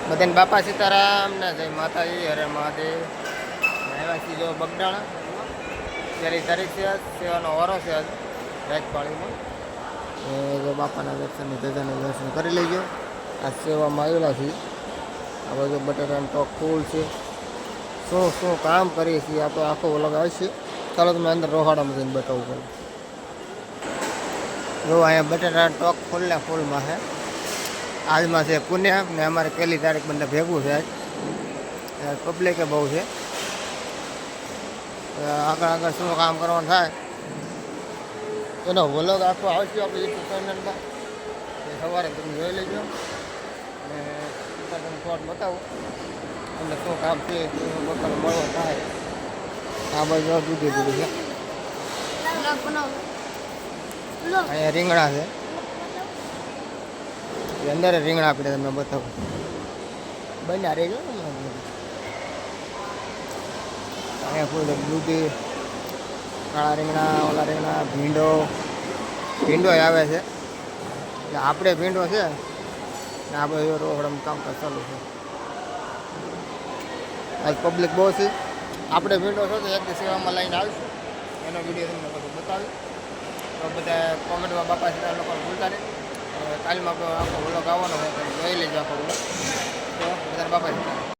બધાને બાપા સીતારામ ને જય માતાજી, હરે મહાદેવ. આવ્યા છીએ જો બગડાણા. ત્યારે તારીખ છે આજ, સેવાનો વારો છે આજ રાજપાળીમાં. જો બાપાના દર્શન ધજાના દર્શન કરી લેજો. આ સેવામાં આવેલા છીએ. આ બધું બટાટાનો ટોક ફૂલ છે. શું શું કામ કરીએ છીએ આપણે આખો અલગ આવશે. ચાલો તમે અંદર રોહાડામાં જઈને બતાવું પડે. જો અહીંયા બટાટા ટોક ફૂલને ફૂલમાં છે. આજમાં છે પુણ્ય ને અમારે પહેલી તારીખ બંને ભેગું છે આજ. પબ્લિકે બહુ છે. આગળ આગળ શું કામ કરવાનું થાય એનો વ્લોગ આખો આવશે આપણે યુટ્યુબ ચેનલમાં. એ સવારે તમે જોઈ લેજો અને તમને શોર્ટ બતાવું અને શું કામ છે શું બપોરે મળવા થાય. આ બાજુ દૂધી દૂધી છે. અહીંયા રીંગણા છે. અંદર રીંગણા આપણે તમને બતાવું બન્યા રહેજો. અહીંયા ફૂલ દૂધી, કાળા રીંગણા, ઓલા રીંગણા, ભીંડો આવે છે. એટલે આપણે ભીંડો છે ને આ બધું રોકડામાં કામકાજ ચાલુ છે. આજ પબ્લિક બહુ છે. આપણે ભીંડો છો તો એક સેવામાં લઈને આવીશું. એનો વિડીયો તમને બધું બતાવ્યું. તો બધા કોમેન્ટમાં બાપા સીતારામ લોકો ભૂલતા નહીં. કાલમાં આખો વ્લોગ આવવાનો હોય તો જોઈ લેજો આખો વ્લોગ. તો બધા બાપા સીતારામ.